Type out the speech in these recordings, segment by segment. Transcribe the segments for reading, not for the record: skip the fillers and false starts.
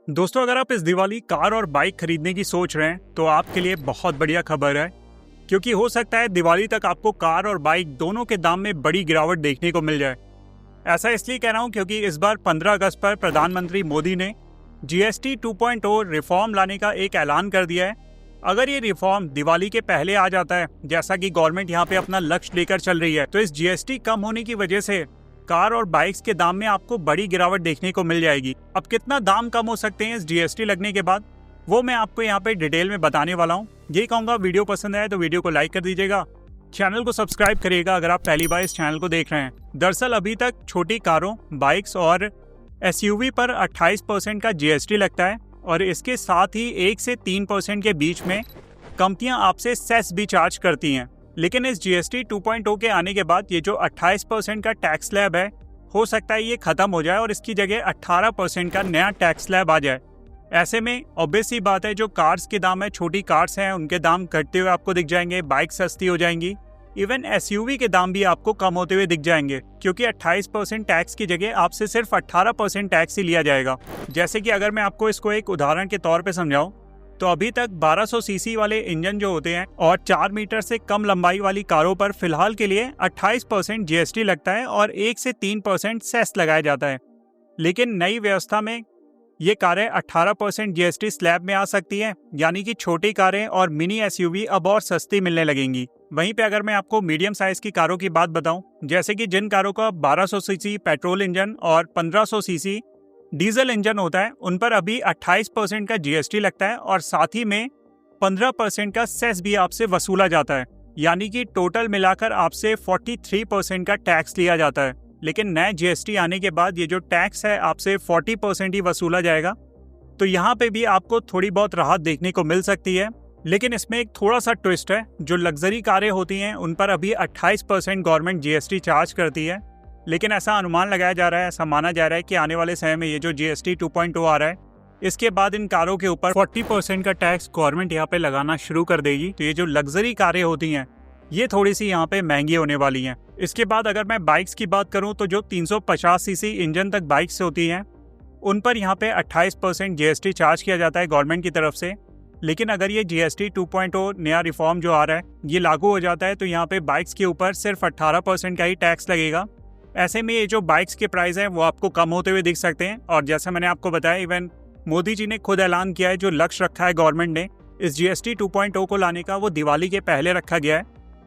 दोस्तों, अगर आप इस दिवाली कार और बाइक खरीदने की सोच रहे हैं तो आपके लिए बहुत बढ़िया खबर है, क्योंकि हो सकता है दिवाली तक आपको कार और बाइक दोनों के दाम में बड़ी गिरावट देखने को मिल जाए। ऐसा इसलिए कह रहा हूं क्योंकि इस बार 15 अगस्त पर प्रधानमंत्री मोदी ने जीएसटी 2.0 रिफॉर्म लाने का एक ऐलान कर दिया है। अगर ये रिफॉर्म दिवाली के पहले आ जाता है, जैसा कि गवर्नमेंट यहाँ पे अपना लक्ष्य लेकर चल रही है, तो इस जीएसटी कम होने की वजह से कार और बाइक्स के दाम में आपको बड़ी गिरावट देखने को मिल जाएगी। अब कितना दाम कम हो सकते हैं इस जीएसटी लगने के बाद, वो मैं आपको यहाँ पे डिटेल में बताने वाला हूँ। ये कहूँगा वीडियो पसंद आए तो वीडियो को लाइक कर दीजिएगा, चैनल को सब्सक्राइब करिएगा अगर आप पहली बार इस चैनल को देख रहे हैं। दरअसल अभी तक छोटी कारों, बाइक्स और एसयूवी पर 28% का जीएसटी लगता है और इसके साथ ही 1 से 3% के बीच में कंपनियां आपसे सेस भी चार्ज करती हैं। लेकिन इस जीएसटी 2.0 के आने के बाद ये जो 28% का टैक्स स्लैब है, हो सकता है ये खत्म हो जाए और इसकी जगह 18% का नया टैक्स स्लैब आ जाए। ऐसे में ऑब्वियस सी बात है, जो कार्स के दाम है, छोटी कार्स हैं, उनके दाम घटते हुए आपको दिख जाएंगे, बाइक सस्ती हो जाएंगी, इवन एसयूवी के दाम भी आपको कम होते हुए दिख जाएंगे, क्योंकि 28% टैक्स की जगह आपसे सिर्फ 18% टैक्स ही लिया जाएगा। जैसे कि अगर मैं आपको इसको एक उदाहरण के तौर पे समझाऊं, तो अभी तक 1200 सीसी वाले इंजन जो होते हैं और 4 मीटर से कम लंबाई वाली कारों पर फिलहाल के लिए 28% जीएसटी लगता है और 1 से 3% सेस लगाया जाता है। लेकिन नई व्यवस्था में ये कारें 18% जीएसटी स्लैब में आ सकती हैं, यानी कि छोटी कारें और मिनी एसयूवी अब और सस्ती मिलने लगेंगी। वहीं पे अगर मैं आपको मीडियम साइज की कारों की बात बताऊं, जैसे कि जिन कारों का 1200 सीसी पेट्रोल इंजन और 1500 सीसी डीजल इंजन होता है, उन पर अभी 28% का जीएसटी लगता है और साथ ही में 15% का सेस भी आपसे वसूला जाता है, यानी कि टोटल मिलाकर आपसे 43% का टैक्स लिया जाता है। लेकिन नए जीएसटी आने के बाद ये जो टैक्स है आपसे 40% ही वसूला जाएगा, तो यहाँ पे भी आपको थोड़ी बहुत राहत देखने को मिल सकती है। लेकिन इसमें एक थोड़ा सा ट्विस्ट है, जो लग्जरी कारें होती हैं उन पर अभी 28% गवर्नमेंट जीएसटी चार्ज करती है। लेकिन ऐसा अनुमान लगाया जा रहा है, ऐसा माना जा रहा है कि आने वाले समय में ये जो जीएसटी 2.0 आ रहा है, इसके बाद इन कारों के ऊपर 40% का टैक्स गवर्नमेंट यहाँ पे लगाना शुरू कर देगी। तो ये जो लग्जरी कारें होती हैं, ये थोड़ी सी यहाँ पे महंगी होने वाली हैं। इसके बाद अगर मैं बाइक्स की बात करूँ, तो जो 350 सीसी इंजन तक बाइक्स होती हैं, उन पर यहाँ पे 28% जीएसटी चार्ज किया जाता है गवर्नमेंट की तरफ से। लेकिन अगर ये जीएसटी 2.0 नया रिफॉर्म जो आ रहा है ये लागू हो जाता है, तो यहाँ पे बाइक्स के ऊपर सिर्फ 18% का ही टैक्स लगेगा। ऐसे में ये जो बाइक्स के प्राइस हैं वो आपको कम होते हुए दिख सकते हैं। और जैसा मैंने आपको बताया, इवन मोदी जी ने खुद ऐलान किया है, जो लक्ष्य रखा है गवर्नमेंट ने इस जीएसटी 2.0 को लाने का, वो दिवाली के पहले रखा गया है।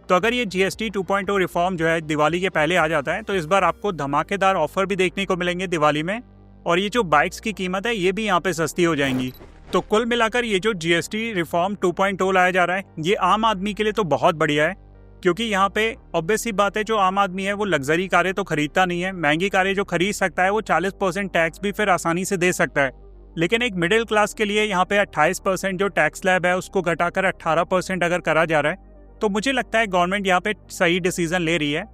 तो अगर ये जीएसटी 2.0 रिफॉर्म जो है दिवाली के पहले आ जाता है, तो इस बार आपको धमाकेदार ऑफर भी देखने को मिलेंगे दिवाली में, और ये जो बाइक्स की कीमत है ये भी यहाँ पे सस्ती हो जाएंगी। तो कुल मिलाकर ये जो जीएसटी रिफॉर्म 2.0 लाया जा रहा है, ये आम आदमी के लिए तो बहुत बढ़िया है, क्योंकि यहाँ पे ऑब्वियस सी बात है, जो आम आदमी है वो लग्जरी कारें तो खरीदता नहीं है। महंगी कारें जो खरीद सकता है वो 40% टैक्स भी फिर आसानी से दे सकता है। लेकिन एक मिडिल क्लास के लिए यहाँ पे 28% जो टैक्स स्लैब है उसको घटाकर 18% अगर करा जा रहा है, तो मुझे लगता है गवर्नमेंट यहाँ पे सही डिसीजन ले रही है।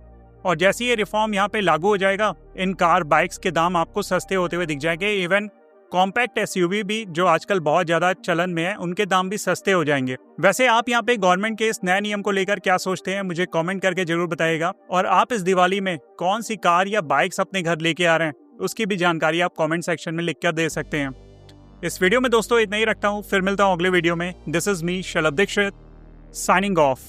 और जैसे ये रिफॉर्म यहाँ पे लागू हो जाएगा, इन कार बाइक्स के दाम आपको सस्ते होते हुए दिख जाएंगे। इवन कॉम्पैक्ट एसयूवी भी जो आजकल बहुत ज्यादा चलन में है, उनके दाम भी सस्ते हो जाएंगे। वैसे आप यहाँ पे गवर्नमेंट के इस नए नियम को लेकर क्या सोचते हैं, मुझे कमेंट करके जरूर बताइएगा। और आप इस दिवाली में कौन सी कार या बाइक्स अपने घर लेके आ रहे हैं, उसकी भी जानकारी आप कमेंट सेक्शन में लिख कर दे सकते हैं। इस वीडियो में दोस्तों इतना ही रखता हूँ, फिर मिलता हूँ अगले वीडियो में। This is me Shalabh Dikshit, signing of.